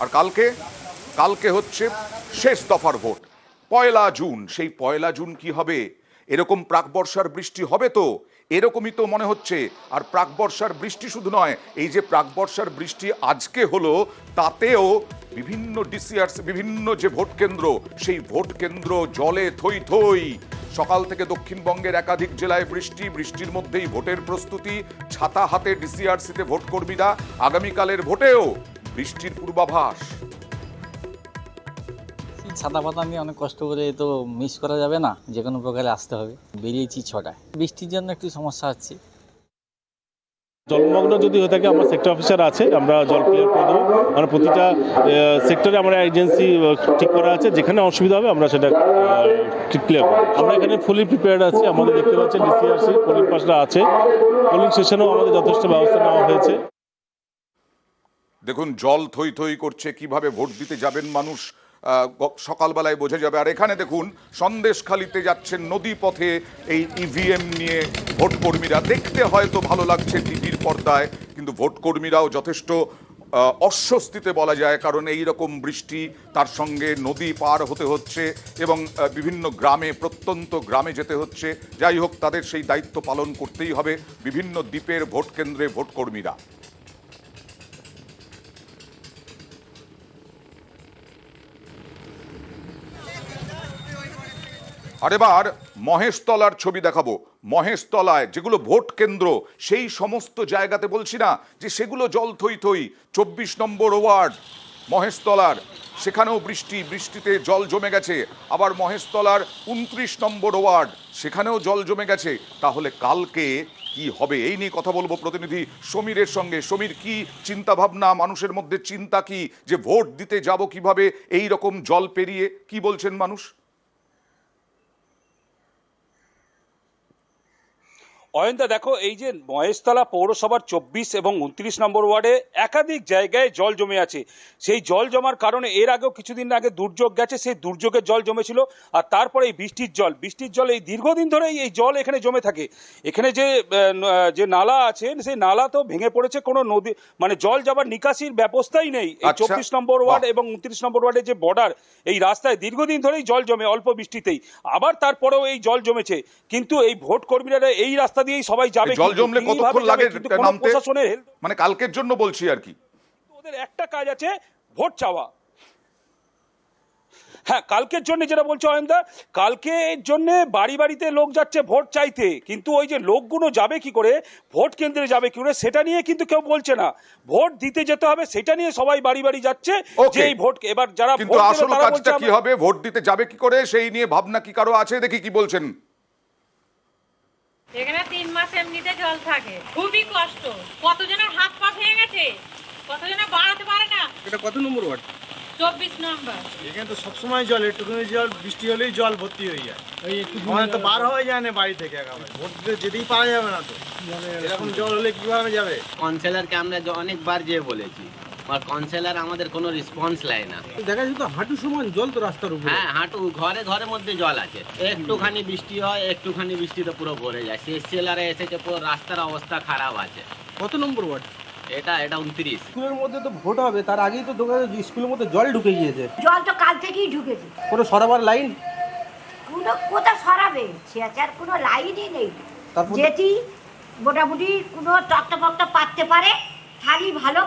আর কালকে কালকে হচ্ছে শেষ দফার ভোট, 1 জুন। সেই 1 জুন কি হবে? এরকম প্রাকবর্ষার বৃষ্টি হবে তো, এরকমই তো মনে হচ্ছে। আর প্রাকবর্ষার বৃষ্টি শুধু নয়, এই যে প্রাকবর্ষার বৃষ্টি আজকে হলো, তাতেও বিভিন্ন ডিসিআরস, বিভিন্ন যে ভোট কেন্দ্র, সেই ভোট কেন্দ্র জলে থই থই। সকাল থেকে দক্ষিণবঙ্গের একাধিক জেলায় বৃষ্টি, বৃষ্টির মধ্যেই ভোটের প্রস্তুতি। ছাতা হাতে ডিসিআরসিতে ভোট কর্মীরা। আগামীকালের ভোটেও বৃষ্টির পূর্বাভাস। ছাতা পাতা নিয়ে অনেক কষ্ট করে তো মিস করা যাবে না, যে কোনো প্রকারে আসতে হবে। বেরিয়েছি 6টায়, বৃষ্টির জন্য একটু সমস্যা হচ্ছে। জলমগ্ন যদি হয়ে থাকে, আমার সেক্টর অফিসার আছে, আমরা জল ক্লিয়ার করে দেবো। মানে প্রতিটা সেক্টরে আমরা এজেন্সি ঠিক করা আছে, যেখানে অসুবিধা হবে আমরা সেটা ক্লিয়ার করবো। আমরা এখানে ফুলি প্রিপেয়ার্ড আছি। আমাদের দেখতে পাচ্ছেন ডিসিআরসি পোলিং পার্সনরা আছে, পোলিং স্টেশনেও আমাদের যথেষ্ট ব্যবস্থা নেওয়া হয়েছে। দেখুন জল থই থই করছে, কিভাবে ভোট দিতে যাবেন মানুষ সকালবেলায় বোঝা যাবে। আর এখানে দেখুন সন্দেশখালিতে যাচ্ছেন নদী পথে এই ইভিএম নিয়ে ভোট কর্মীরা। দেখতে হয়তো ভালো লাগছে টিভির পর্দায়, কিন্তু ভোট কর্মীরাও যথেষ্ট অস্বস্তিতে বলা যায়, কারণ এই রকম বৃষ্টি, তার সঙ্গে নদী পার হতে হচ্ছে এবং বিভিন্ন গ্রামে, প্রত্যন্ত গ্রামে যেতে হচ্ছে। যাই হোক, তাদের সেই দায়িত্ব পালন করতেই হবে। বিভিন্ন দ্বীপের ভোট কেন্দ্রে ভোট কর্মীরা। আর এবার মহেশতলার ছবি দেখাবো। মহেশতলায় যেগুলো ভোট কেন্দ্র, সেই সমস্ত জায়গাতে বলছি না যে সেগুলো জল থই থই। 24 নম্বর ওয়ার্ড মহেশতলার, সেখানেও বৃষ্টিতে জল জমে গেছে। আবার মহেশতলার 29 নম্বর ওয়ার্ড, সেখানেও জল জমে গেছে। তাহলে কালকে কি হবে, এই নিয়ে কথা বলবো প্রতিনিধি সমীরের সঙ্গে। সমীর, কি চিন্তা ভাবনা মানুষের মধ্যে, চিন্তা কি যে ভোট দিতে যাব কিভাবে এই রকম জল পেরিয়ে, কি বলছেন মানুষ? অয়নদা, দেখো, এই যে মহেশতলা পৌরসভার 24 এবং 29 নম্বর ওয়ার্ডে একাধিক জায়গায় জল জমে আছে। সেই জল জমার কারণে এর আগেও কিছুদিন আগে দুর্যোগ গেছে, সেই দুর্যোগের জল জমেছিল। আর তারপরে এই বৃষ্টির জল এই দীর্ঘদিন ধরেই এই জল এখানে জমে থাকে। এখানে যে নালা আছে, সেই নালা তো ভেঙে পড়েছে, কোনো নদী মানে জল যাবার নিকাশির ব্যবস্থাই নেই। এই 24 নম্বর ওয়ার্ড এবং 29 নম্বর ওয়ার্ডের যে বর্ডার, এই রাস্তায় দীর্ঘদিন ধরেই জল জমে, অল্প বৃষ্টিতেই। আবার তারপরেও এই জল জমেছে, কিন্তু এই ভোট কর্মীরা এই রাস্তা দিয়েই সবাই যাবে। জল জমলে কতক্ষণ লাগে নামতে? প্রশাসনের মানে কালকের জন্য বলছি আর কি। ওদের একটা কাজ আছে, ভোট চাওয়া। হ্যাঁ, কালকের জন্য যেটা বলছে অয়নদা, কালকের জন্য বাড়ি বাড়িতে লোক যাচ্ছে ভোট চাইতে, কিন্তু ওই যে লোকগুলো যাবে কি করে, ভোট কেন্দ্রে যাবে কি করে, সেটা নিয়ে কিন্তু কেউ বলছে না। ভোট দিতে যেতে হবে সেটা নিয়ে সবাই বাড়ি বাড়ি যাচ্ছে, যে এই ভোট এবার যারা কিন্তু আসল কাজটা কি হবে, ভোট দিতে যাবে কি করে, সেই নিয়ে ভাবনা কি কারো আছে? দেখি কি বলছেন। এখানে 3 মাস এমনিতে জল থাকে, খুবই কষ্ট। কতজনের হাত পা ভেঙে গেছে, কতজনের বাড়াতে পারে না। এটা কত নম্বর ওয়ার্ড? 24 নম্বর। এখানে তো সবসময় জল, একটুখানি জল বৃষ্টি হলেই জল ভর্তি হয়ে যায়। আমাদের তো বার হয়ে যায় না বাড়ি থেকে, একেবারে ভোট দিতে যেতেই পারা যাবে না। তো এরকম জল হলে কিভাবে যাবে? কাউন্সিলরকে আমরা অনেকবার যেয়ে বলেছি, আর কাউন্সিলর আমাদের কোনো রেসপন্স নেয় না। দেখা যায় তো হাঁটু সমান জল তো রাস্তার উপরে। হ্যাঁ, হাঁটু, ঘরের মধ্যে জল আছে। একটুখানি বৃষ্টি হয়, একটুখানি বৃষ্টিতে পুরো ভরে যায়। সিএসএলআরে এসেছে, পুরো রাস্তার অবস্থা খারাপ আছে। কত নম্বর ওয়ার্ড? এটা 29। স্কুলের মধ্যে তো ভোট হবে, তার আগেই তো স্কুলের মধ্যে জল ঢুকে গিয়েছে। জল তো কাল থেকেই ঢুকেছে। কোনো সরাবার লাইন কোথা সরাবে, সেটার কোনো লাইনই নেই। যেটি মোটামুটি কোনো তক্তা পাততে পারে খালি ভালো,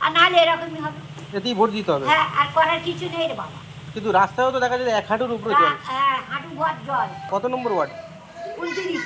আর নাহলে এরকমই হবে। এতেই ভোট দিতে হবে। হ্যাঁ, আর করার কিছু নেই রে বাবা। কিন্তু রাস্তায়ও তো দেখা যায় 1 হাঁটুর উপরে জল। হ্যাঁ, হাঁটু ভর জল। কত নম্বর ওয়ার্ড? 29।